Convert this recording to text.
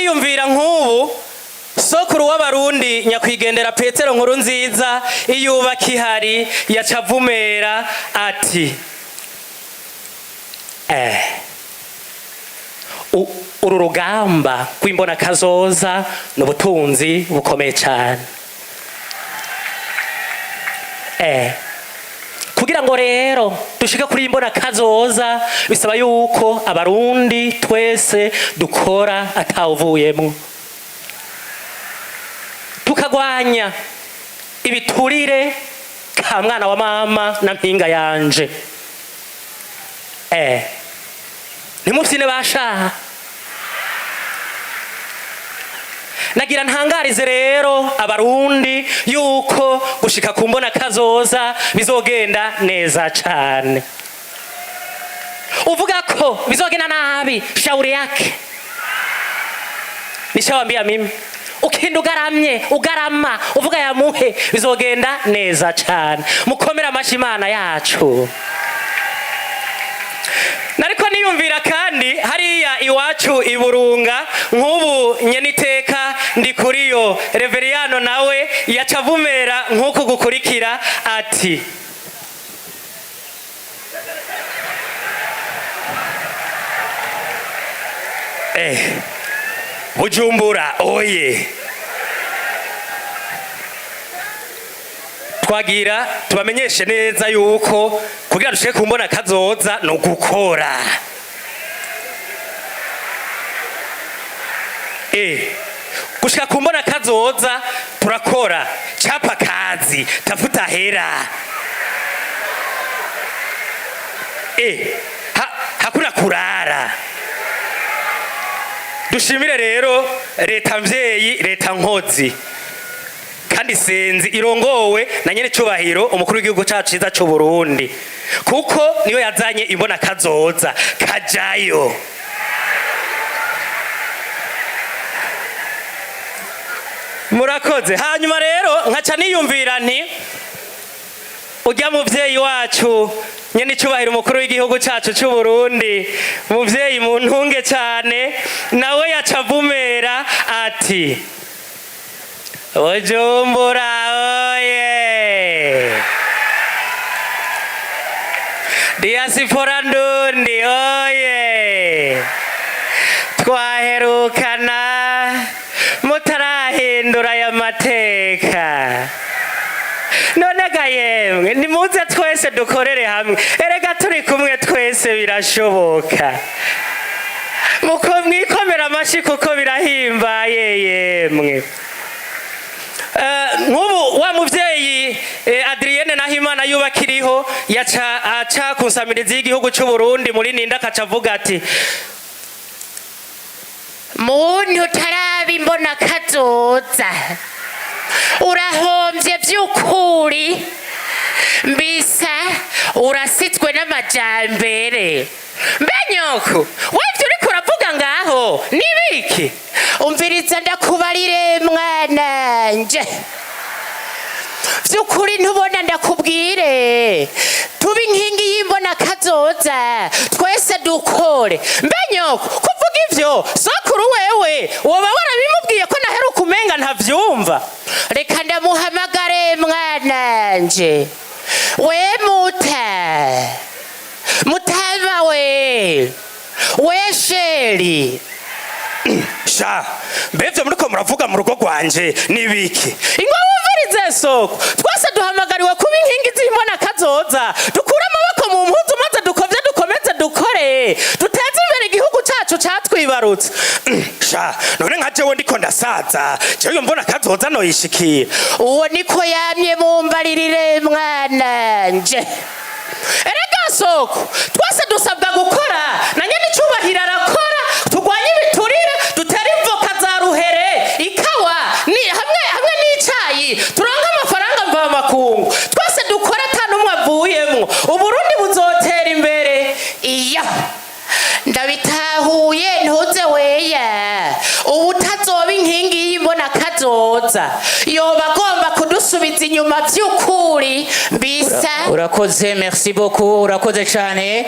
niyumvira nk'ubu sokuru w'abarundi nyakwigendera Petero nkuru nziza iyuba kihari yacavumera ati uru rugamba rw'imbona kazoza n'ubutunzi bukomeye cyane. Kugira ngo rero dushika kuri imbona kazoza bisaba yuko abarundi twese dukora atawuvuyemo, tukagwanya ibiturire ka mwana wa mama na mpinga yanje. Nimufyine bashaha. Nagira ntangarize rero abarundi yuko gushika ku mbona kazoza bizogenda neza cyane. Uvuga ko bizogenda nabi, shauri yake nishawambia mimi. Ukinda ugarama uvuga ya muhe bizogenda neza cyane. Mukomera amashi Imana yacu. Nariko niyumvira kandi hariya iwacu iburunga nk'ubu nyeniteka ndi kuriyo Reveriyano nawe yacavumera nk'uku gukurikira ati Bujumbura oye. Twagira tubamenyeshe neza yuko kugira dushike kumbona kazoza no gukora. Gushika kumbona kazoza turakora, chapa kazi, tafuta hera. Hakuna kurara. Dushimire rero leta mvyeyi, leta nkozi kandi senzi irongowe na nyene cubahiro umukuru w'igihugu cacu ciza c'u Burundi, kuko niyo yazanye imbona kazoza kajayo. Murakoze. Hanyuma rero nkaca niyumvira nti urya muvyeyi wacu nyene cubahiro umukuru w'igihugu cacu c'u Burundi, muvyeyi mu ntunge cyane, nawe yacavumera ati Bujumbura oye, Diaspora Burundi oye, twaherukana mutarahindura ya mateka. None ga yemwe nimuze twese dukorere hamwe, erega turi kumwe twese birashoboka. Muko mwikomera amashi kuko birahimbaye yemwe. Nk'ubu wa muvyeyi Adrienne Nahimana yubakiriho yaca kunsamiriza y'igihugu c'u Burundi muri ninda kacavuga ati muntu tarabimbona kazoza urahomvye vy'ukuri, mbisa urasitswe n'amajambere. Mbenyoko wevyo uriko uravuga ngaho nibiki? Umviriza ndakubarire mwananje, vy'ukuri ntubona ndakubwire, tuba inkingi y'imbona kazoza twese dukore. Mbenyoko kuvuga ivyo sokuru wewe woba warabimubwiye ko naheruka umenga ntavyumva? Reka ndamuhamagare mwananje. We mutama we sheri sha mbevyo muriko muravuga mu rugo rwanje nibiki? Ingo wumvirize soko, twese duhamagariwe kuba inkingi z'imbona kazoza, dukura amaboko mu mpuzu maze dukomeze dukore, duteze imbere igihugu cacu catwibarutse. Sha none nka jewe ndiko ndasaza, jewe mbona kazoza noyishikira. Uwo niko yamye mumbaririre mwananje. Erega soko twese dusabwa gukora, na nyene cubahiro arakora, tugwanye ibiturire, dutera imvoka za ruhere, ikawa ni hamwe n'icayi, turonka amafaranga mva makungu. Twese dukora atanumwe avuyemwo, Uburundi buzotera imbere. Iya ndabitahuye ntuze weya, ubu tazoba inkingi y'imbona kazoza, yoba agomba kudusubiza inyuma vy'ukuri mbisa. Urakoze, merci beaucoup, urakoze cyane.